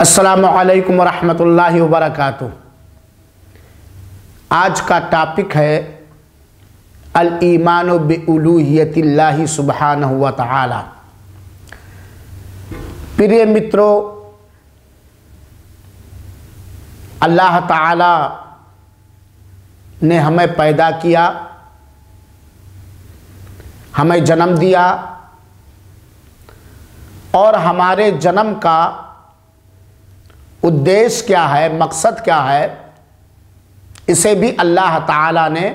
अस्सलामु अलैकुम वरहमतुल्लाहि वबरकातुहू। आज का टॉपिक है अल ईमानु बिउलूहियतिल्लाहि सुब्हानहु व तआला। प्रिय मित्रों, अल्लाह ताला ने हमें पैदा किया, हमें जन्म दिया और हमारे जन्म का उद्देश्य क्या है, मकसद क्या है, इसे भी अल्लाह ताला ने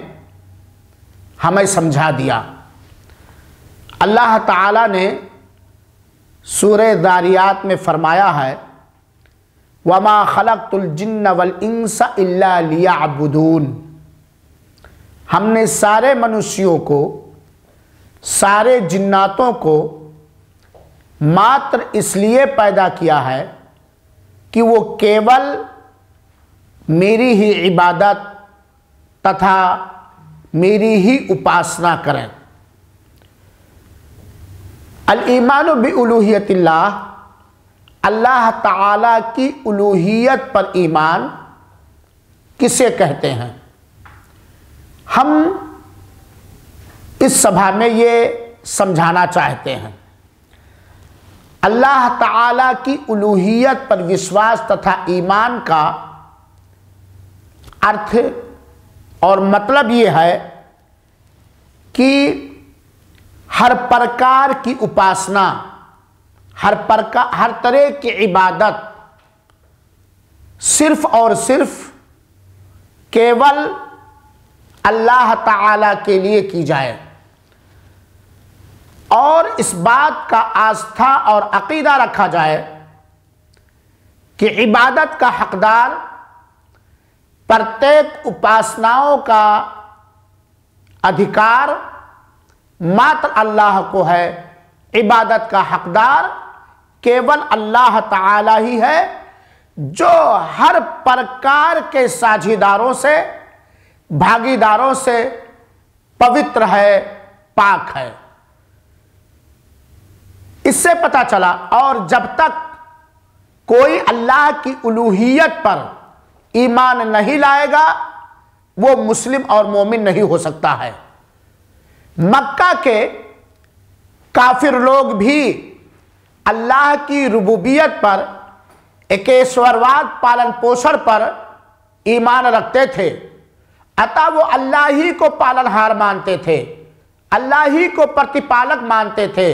हमें समझा दिया। अल्लाह ताला ने सूरह दारियात में फरमाया है, वमा खलक़तुल जिन्न वल इंसा इल्ला लियअबुदून। हमने सारे मनुष्यों को, सारे जिन्नातों को मात्र इसलिए पैदा किया है कि वो केवल मेरी ही इबादत तथा मेरी ही उपासना करें। अल ईमानु बिउलूहियतिल्लाह, अल्लाह ताला की उलूहियत पर ईमान किसे कहते हैं। हम इस सभा में ये समझाना चाहते हैं, अल्लाह ताला की उलूहियत पर विश्वास तथा ईमान का अर्थ और मतलब ये है कि हर प्रकार की उपासना, हर तरह की इबादत सिर्फ और सिर्फ केवल अल्लाह ताला के लिए की जाए और इस बात का आस्था और अकीदा रखा जाए कि इबादत का हकदार प्रत्येक उपासनाओं का अधिकार मात्र अल्लाह को है। इबादत का हकदार केवल अल्लाह ताला ही है, जो हर प्रकार के साझीदारों से, भागीदारों से पवित्र है, पाक है। इससे पता चला, और जब तक कोई अल्लाह की उलूहियत पर ईमान नहीं लाएगा वो मुस्लिम और मोमिन नहीं हो सकता है। मक्का के काफिर लोग भी अल्लाह की रुबूबियत पर, एकेश्वरवाद पालन पोषण पर ईमान रखते थे, अतः वो अल्लाह ही को पालनहार मानते थे, अल्लाह ही को प्रतिपालक मानते थे,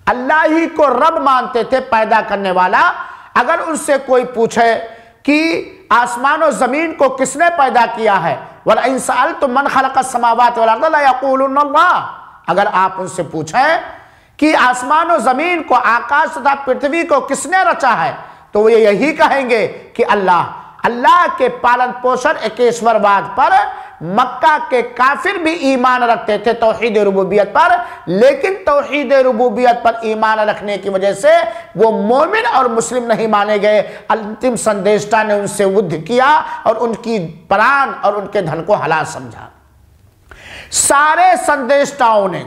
अल्लाह ही को रब मानते थे, पैदा करने वाला। अगर उनसे कोई पूछे कि आसमान और जमीन को किसने पैदा किया है, वला इन सअल्तुम मन खलक़स समावाति वल अर्द ला यक़ूलुन अल्लाह, अगर आप उनसे पूछें कि आसमान और जमीन को, आकाश तथा पृथ्वी को किसने रचा है, तो वो यही कहेंगे कि अल्लाह। अल्लाह के पालन पोषण एकेश्वरवाद पर मक्का के काफिर भी ईमान रखते थे, तौहीद रुबूबियत पर, लेकिन तौहीद रुबूबियत पर ईमान रखने की वजह से वो मोमिन और मुस्लिम नहीं माने गए। अंतिम संदेष्टा ने उनसे युद्ध किया और उनकी प्राण और उनके धन को हलाल समझा। सारे संदेष्टाओं ने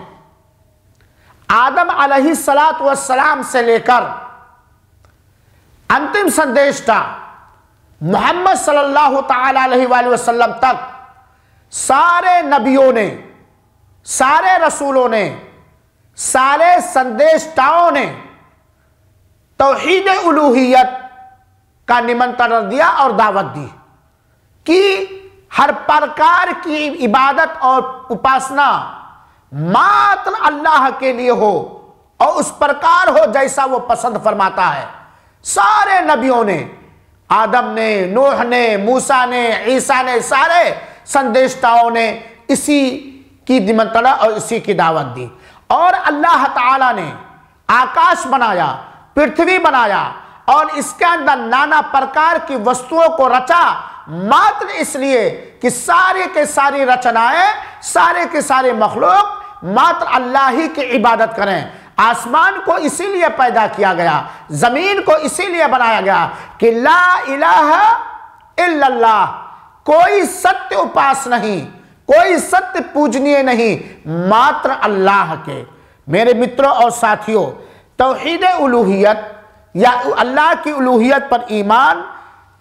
आदम अलैहिस्सलातु वस्सलाम से लेकर अंतिम संदेष्टा मोहम्मद सल्लल्लाहु ताला अलैहि वसल्लम तक सारे नबियों ने, सारे रसूलों ने, सारे संदेशताओं ने तौहीद उलूहियत का निमंत्रण दिया और दावत दी कि हर प्रकार की इबादत और उपासना मात्र अल्लाह के लिए हो और उस प्रकार हो जैसा वो पसंद फरमाता है। सारे नबियों ने, आदम ने, नूह ने, मूसा ने, ईसा ने, सारे संदेशताओं ने इसी की निमंत्रण और इसी की दावत दी। और अल्लाह ताला ने आकाश बनाया, पृथ्वी बनाया और इसके अंदर नाना प्रकार की वस्तुओं को रचा मात्र इसलिए कि सारे के सारी रचनाएं, सारे के सारे मखलूक मात्र अल्लाह ही की इबादत करें। आसमान को इसीलिए पैदा किया गया, जमीन को इसीलिए बनाया गया कि ला इलाहा इल्लल्लाह, कोई सत्य उपास नहीं, कोई सत्य पूजनीय नहीं, मात्र अल्लाह के। मेरे मित्रों और साथियों, तौहीद उलूहियत या अल्लाह की उलूहियत पर ईमान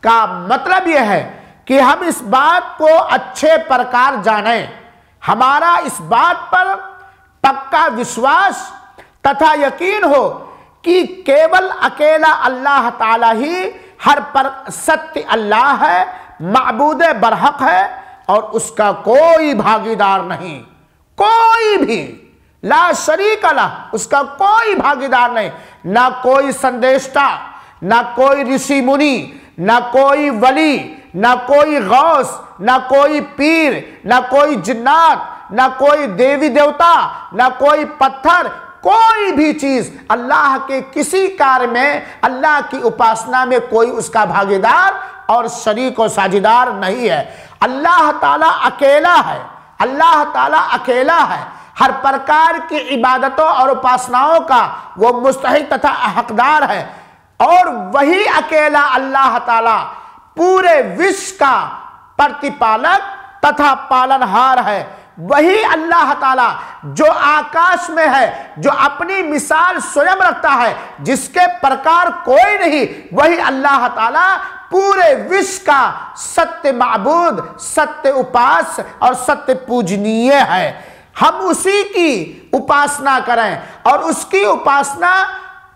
का मतलब यह है कि हम इस बात को अच्छे प्रकार जानें, हमारा इस बात पर पक्का विश्वास तथा यकीन हो कि केवल अकेला अल्लाह ताला ही हर पर सत्य अल्लाह है, माबूद बरहक है और उसका कोई भागीदार नहीं, कोई भी, ला शरीक लह, उसका कोई भागीदार नहीं, ना कोई संदेष्टा, ना कोई ऋषि मुनि, ना कोई वली, ना कोई गौस, ना कोई पीर, ना कोई जिन्नात, ना कोई देवी देवता, ना कोई पत्थर, कोई भी चीज अल्लाह के किसी कार्य में, अल्लाह की उपासना में कोई उसका भागीदार और शरीक और साझीदार नहीं है। अल्लाह ताला अकेला है, अल्लाह ताला अकेला है, हर प्रकार की इबादतों और उपासनाओं का वो मुस्तहिक तथा हकदार है और वही अकेला अल्लाह ताला पूरे विश्व का प्रतिपालक तथा पालनहार है। वही अल्लाह ताला जो आकाश में है, जो अपनी मिसाल स्वयं रखता है, जिसके प्रकार कोई नहीं, वही अल्लाह ताला पूरे विश्व का सत्य माबूद, सत्य उपास्य और सत्य पूजनीय है। हम उसी की उपासना करें और उसकी उपासना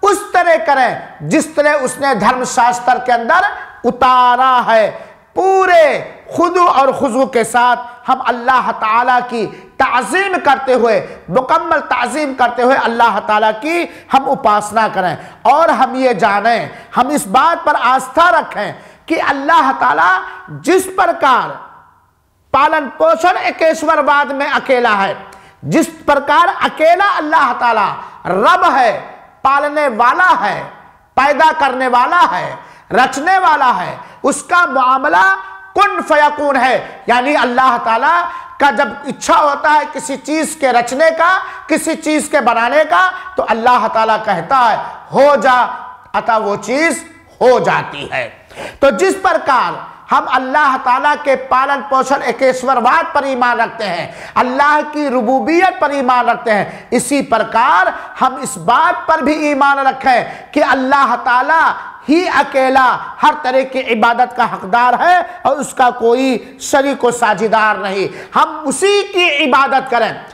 उस तरह करें जिस तरह उसने धर्मशास्त्र के अंदर उतारा है। पूरे खुदू और खुजू के साथ हम अल्लाह ताला की ताज़ीम करते हुए, मुकम्मल ताज़ीम करते हुए अल्लाह ताला की हम उपासना करें और हम ये जानें, हम इस बात पर आस्था रखें कि अल्लाह ताला जिस प्रकार पालन पोषण एकेश्वरवाद में अकेला है, जिस प्रकार अकेला अल्लाह ताला रब है, पालने वाला है, पैदा करने वाला है, रचने वाला है, उसका मामला कुन फयकून है। यानी अल्लाह ताला का जब इच्छा होता है किसी चीज के रचने का, किसी चीज के बनाने का, तो अल्लाह ताला कहता है हो जा, अतः वो चीज हो जाती है। तो जिस प्रकार हम अल्लाह ताला के पालन पोषण एकेश्वरवाद पर ईमान रखते हैं, अल्लाह की रुबूबियत पर ईमान रखते हैं, इसी प्रकार हम इस बात पर भी ईमान रखें कि अल्लाह ताला ही अकेला हर तरह की इबादत का हकदार है और उसका कोई शरीक व साझीदार नहीं। हम उसी की इबादत करें।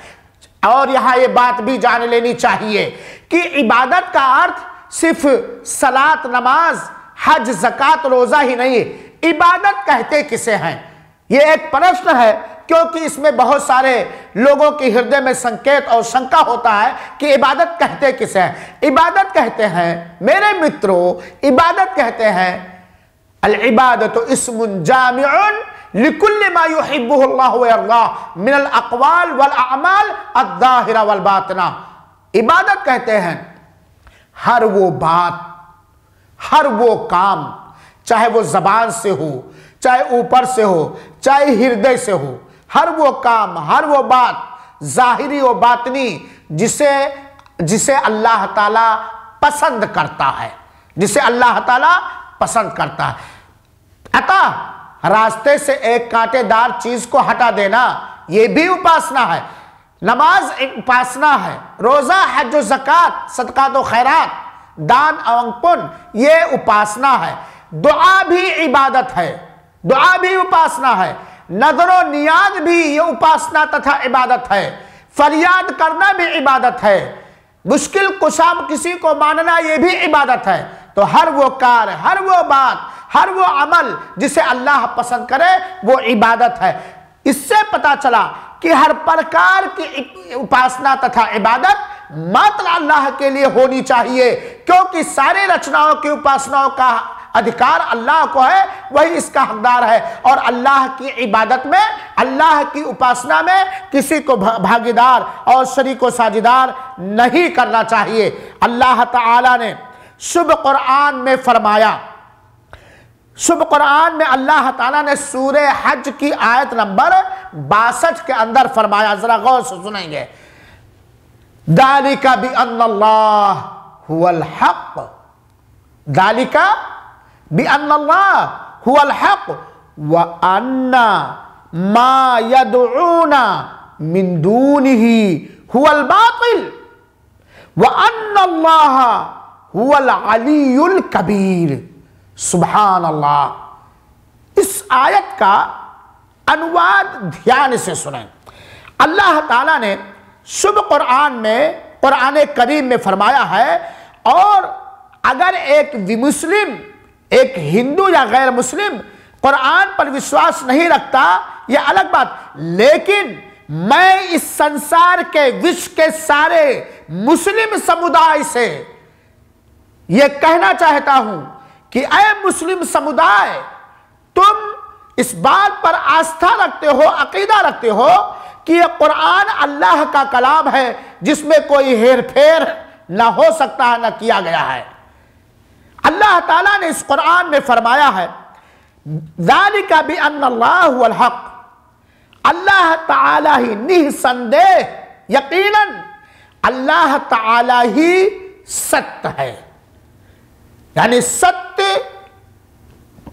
और यहाँ ये बात भी जान लेनी चाहिए कि इबादत का अर्थ सिर्फ सलात, नमाज, हज, ज़कात, रोज़ा ही नहीं। इबादत कहते किसे हैं, ये एक प्रश्न है, क्योंकि इसमें बहुत सारे लोगों के हृदय में संकेत और शंका होता है कि इबादत कहते किसे हैं। इबादत कहते हैं मेरे मित्रों, इबादत कहते हैं अल इबादतु इस्मुन जामिउन लिकुल्लि मा युहिब्बुहु अल्लाहु व यर्दाह मिनल अक़वाल वल अअमाल अज़्ज़ाहिरा वल बातिना। इबादत कहते हैं हर वो बात, हर वो काम, चाहे वो जबान से हो, चाहे ऊपर से हो, चाहे हृदय से हो, हर वो काम, हर वो बात, जाहिरी व बातनी, जिसे अल्लाह ताला पसंद करता है, जिसे अल्लाह ताला पसंद करता है। अतः रास्ते से एक कांटेदार चीज को हटा देना ये भी उपासना है। नमाज एक उपासना है, रोजा, हज, ज़कात, सदक़ात व खैरात, दान और पुण्य ये उपासना है। दुआ भी इबादत है, दुआ भी उपासना है। नज़र नियाज भी ये उपासना तथा इबादत है। फरियाद करना भी इबादत है। मुश्किल कुशा किसी को मानना ये भी इबादत है। तो हर वो कार्य, हर वो बात, हर वो अमल जिसे अल्लाह पसंद करे वो इबादत है। इससे पता चला कि हर प्रकार की उपासना तथा इबादत मात्र अल्लाह के लिए होनी चाहिए, क्योंकि सारे रचनाओं की उपासनाओं का अधिकार अल्लाह को है, वही इसका हकदार है। और अल्लाह की इबादत में, अल्लाह की उपासना में किसी को भागीदार और शरीक व साझीदार नहीं करना चाहिए। अल्लाह ताला ने शुभ कुरान में फरमाया, शुभ कुरान में अल्लाह ताला ने सूरह हज की आयत नंबर 62 के अंदर फरमाया, जरा गौर से सुनेंगे। दालिका बि अन्नल्लाह हुवल हक, दालिका बि अन्नल्लाह हुवल हक व अन्ना मा यदऊना मिन दूनिही हुवल बातिल व अन्नल्लाह हुवल अलीयुल कबीर। सुभान अल्लाह। इस आयत का अनुवाद ध्यान से सुनें। अल्लाह ताला ने शुभ कुरान में, कुरान करीम में फरमाया है, और अगर एक विमुस्लिम, एक हिंदू या गैर मुस्लिम कुरान पर विश्वास नहीं रखता, यह अलग बात, लेकिन मैं इस संसार के, विश्व के सारे मुस्लिम समुदाय से यह कहना चाहता हूं कि ऐ मुस्लिम समुदाय, तुम इस बात पर आस्था रखते हो, अकीदा रखते हो कि यह कुरान अल्लाह का कलाम है, जिसमें कोई हेर फेर ना हो सकता है, ना किया गया है। अल्लाह ताला ने इस कुरान में फरमाया है, ज़ालिका बिअन्नल्लाह हुवल हक़, अल्लाह ताला ही निसंदेह, यकीनन अल्लाह ताला ही सत्य है। यानी सत्य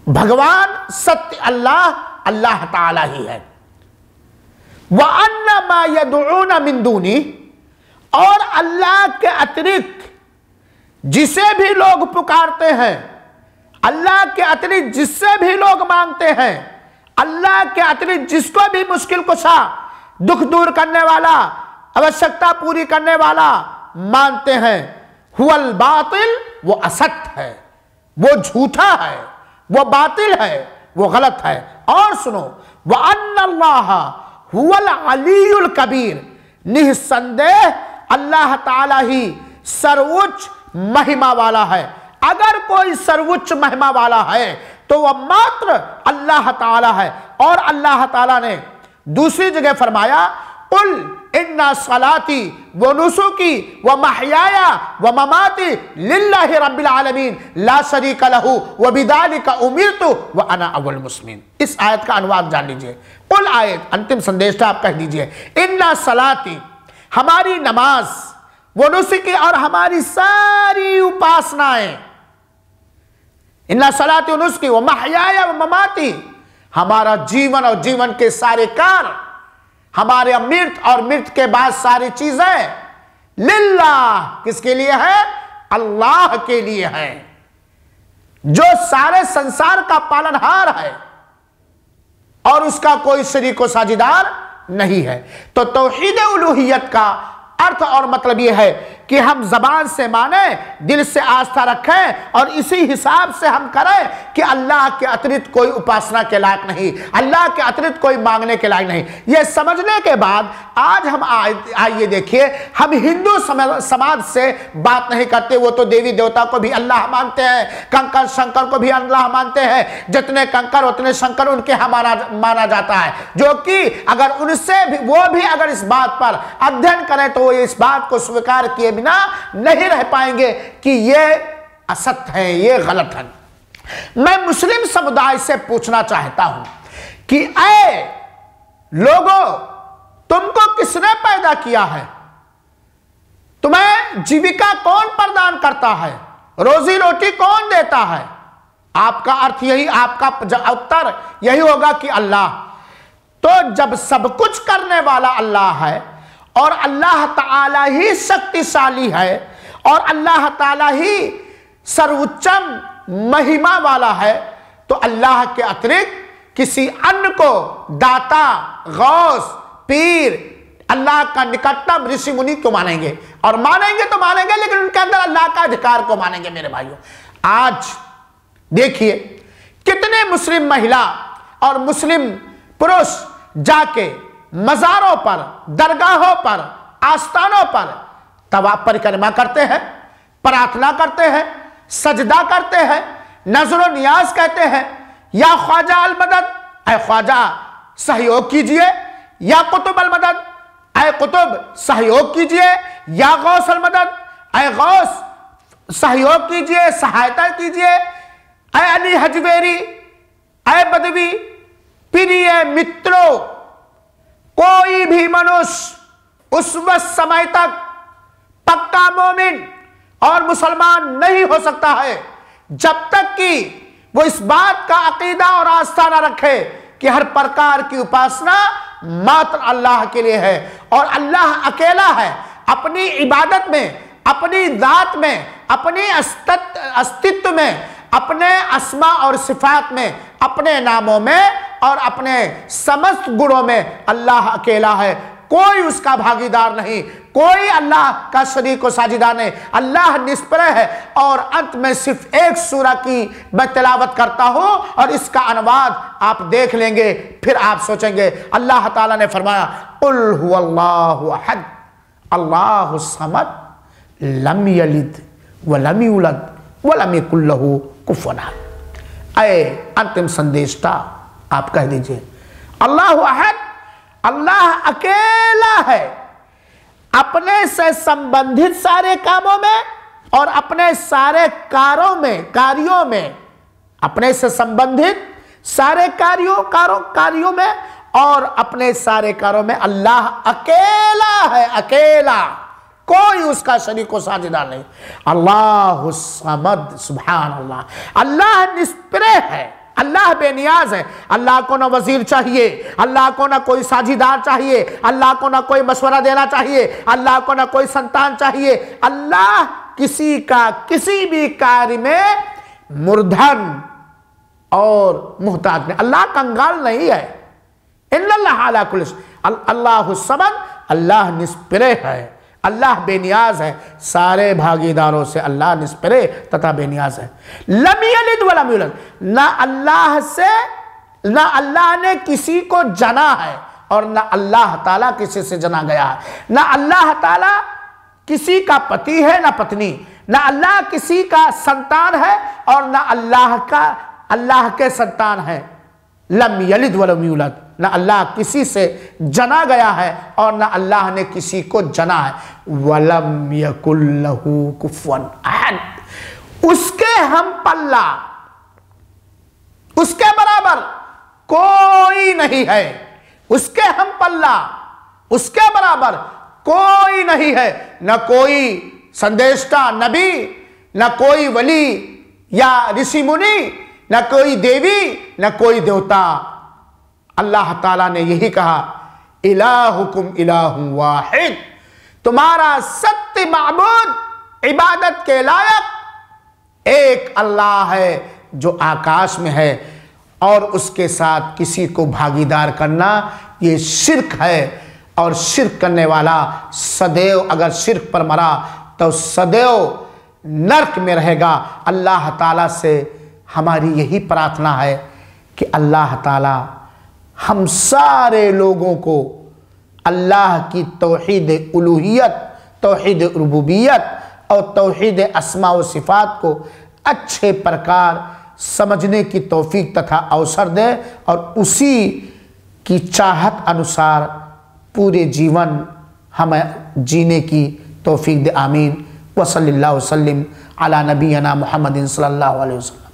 भगवान, सत्य अल्लाह, अल्लाह ताला ही है। व अन्ना मा यदऊना मिन दूनी, और अल्लाह के अतिरिक्त जिसे भी लोग पुकारते हैं, अल्लाह के अतिरिक्त जिससे भी लोग मांगते हैं, अल्लाह के अतिरिक्त जिसको भी मुश्किल कुशा, दुख दूर करने वाला, आवश्यकता पूरी करने वाला मानते हैं, हुवल बातिल, वो असत्य है, वो झूठा है, वो बातिल है, वो गलत है। और सुनो, व अन्नल्लाह हुवल अलीयुल कबीर, निसंदेह अल्लाह ताला ही सर्वोच्च महिमा वाला है। अगर कोई सर्वोच्च महिमा वाला है तो वह मात्र अल्लाह ताला है। और अल्लाह ताला ने दूसरी जगह फरमाया, कुल इन्ना सलाती व नुसुकी व महयाया व ममाती लिल्लाहि रब्बिल आलमीन ला शरीका लहू व बिदालिका उमिरतु व अना अव्वल मुस्लिमीन। इस आयत का अनुवाद जान लीजिए। कुल आयत, अंतिम संदेश आप कह दीजिए, इन्ना सलाती, हमारी नमाज, वो नुसुकी, और हमारी सारी उपासनाएं, इन्ना सलाती व नुसुकी व महयाया व ममाती, हमारा जीवन और जीवन के सारे कार्य, हमारे अमृत और मृत के बाद सारी चीजें, लिल्लाह, किसके लिए है? अल्लाह के लिए है, जो सारे संसार का पालनहार है और उसका कोई शरीक व साझीदार नहीं है। तो तौहीद उलूहियत का अर्थ और मतलब यह है कि हम जबान से माने, दिल से आस्था रखें और इसी हिसाब से हम करें कि अल्लाह के अतिरिक्त कोई उपासना के लायक नहीं, अल्लाह के अतिरिक्त कोई मांगने के लायक नहीं। यह समझने के बाद आज हम आइए देखिए, हम हिंदू समाज से बात नहीं करते। वो तो देवी देवता को भी अल्लाह मानते हैं, कंकर शंकर को भी अल्लाह मानते हैं, जितने कंकर उतने शंकर उनके माना जाता है, जो कि अगर उनसे भी, वो भी अगर इस बात पर अध्ययन करें तो वो इस बात को स्वीकार किए बिना नहीं रह पाएंगे कि ये असत्य है, ये गलत है। मैं मुस्लिम समुदाय से पूछना चाहता हूं कि ऐ लोगों, तुमको किसने पैदा किया है? तुम्हें जीविका कौन प्रदान करता है? रोजी रोटी कौन देता है? आपका अर्थ यही, आपका उत्तर यही होगा कि अल्लाह। तो जब सब कुछ करने वाला अल्लाह है और अल्लाह ताला ही शक्तिशाली है और अल्लाह ताला ही सर्वोच्चम महिमा वाला है, तो अल्लाह के अतिरिक्त किसी अन्य को दाता, गौस, पीर, अल्लाह का निकटतम ऋषि मुनि क्यों मानेंगे? और मानेंगे तो मानेंगे, लेकिन उनके अंदर अल्लाह का अधिकार को मानेंगे। मेरे भाइयों, आज देखिए कितने मुस्लिम महिला और मुस्लिम पुरुष जाके मज़ारों पर, दरगाहों पर, आस्थानों पर तवाफ परिक्रमा करते हैं, प्रार्थना करते हैं, सजदा करते हैं, नजर नियाज कहते हैं, या ख्वाजा अल मदद, ऐ ख्वाजा सहयोग कीजिए, या कुतुब अल मदद, ऐ कुतुब सहयोग कीजिए, या गौस अल मदद, ऐ गौस सहयोग कीजिए, सहायता कीजिए, ऐ अली हजवेरी, ऐ बदवी, प्रिय मित्रों, कोई भी मनुष्य उस वक्त समय तक पक्का मोमिन और मुसलमान नहीं हो सकता है जब तक कि वो इस बात का अकीदा और आस्था न रखे कि हर प्रकार की उपासना मात्र अल्लाह के लिए है और अल्लाह अकेला है। अपनी इबादत में, अपनी जात में अपने अस्तित्व में, अपने अस्मा और सिफात में, अपने नामों में और अपने समस्त गुणों में अल्लाह अकेला है, कोई उसका भागीदार नहीं, कोई अल्लाह का शरीक व साझीदार नहीं। अल्लाह निष्प्रह है। और अंत में सिर्फ एक सूरा की मैं तिलावत करता हूं और इसका अनुवाद आप देख लेंगे, फिर आप सोचेंगे। अल्लाह ताला ने फरमाया, कुल हुवल्लाहु अहद अल्लाहु समद लम यलिद व लम यूलद व लम यकुल लहू कुफुवन अहद। ऐ अंतिम संदेशता, आप कह दीजिए अल्लाहु अहद, अल्लाह अकेला है अपने से संबंधित सारे कामों में और अपने सारे कार्यों में, अपने से संबंधित सारे कार्यों में और अपने सारे कार्यों में अल्लाह अकेला है, अकेला, कोई उसका शरीक व साझीदार नहीं। अल्लाहु समद, सुभान अल्लाह, अल्लाह निष्प्रह है, अल्लाह बेनियाज है। अल्लाह को ना वजीर चाहिए, अल्लाह को ना कोई साझीदार चाहिए, अल्लाह को ना कोई मशवरा देना चाहिए, अल्लाह को ना कोई संतान चाहिए। अल्लाह किसी का किसी भी कार्य में मूर्धन और मुहताज नहीं, अल्लाह कंगाल नहीं है। इन्नल्लाह अला कुल्ली शै, अल्लाहु समद, अल्लाह निष्प्रह है, अल्लाह बेनियाज है, सारे भागीदारों से अल्लाह निष्प्रह तथा बेनियाज है। लम यलिद व लम यूलद, ना अल्लाह ने किसी को जना है और ना अल्लाह ताला किसी से जना गया है। ना अल्लाह ताला किसी का पति है ना पत्नी, ना अल्लाह किसी का संतान है और ना अल्लाह के संतान है। लम यलिद व लम यूलद, ना अल्लाह किसी से जना गया है और ना अल्लाह ने किसी को जना है। वलम यकुल लहू कुफुवन अहद, उसके हम पल्ला, उसके बराबर कोई नहीं है, उसके हम पल्ला, उसके बराबर कोई नहीं है। न कोई संदेशता नबी, न कोई वली या ऋषि मुनि, न कोई देवी, न कोई देवता। अल्लाह ताला ने यही कहा, इलाहुकुम इलाहुं वाहिद, तुम्हारा सत्य माबूद इबादत के लायक एक अल्लाह है जो आकाश में है, और उसके साथ किसी को भागीदार करना ये शिर्क है। और शिर्क करने वाला सदैव, अगर शिर्क पर मरा तो सदैव नरक में रहेगा। अल्लाह ताला से हमारी यही प्रार्थना है कि अल्लाह ताला हम सारे लोगों को अल्लाह की तौहीद उलूहियत, तौहीद रुबूबियत और तौहीद अस्मा व सिफ़ात को अच्छे प्रकार समझने की तौफीक तथा अवसर दे और उसी की चाहत अनुसार पूरे जीवन हमें जीने की तौफीक दे। आमीन। व सल्लल्लाहु वसल्लम अला नबीना मुहम्मदिन सल्लल्लाहु अलैहि वसल्लम।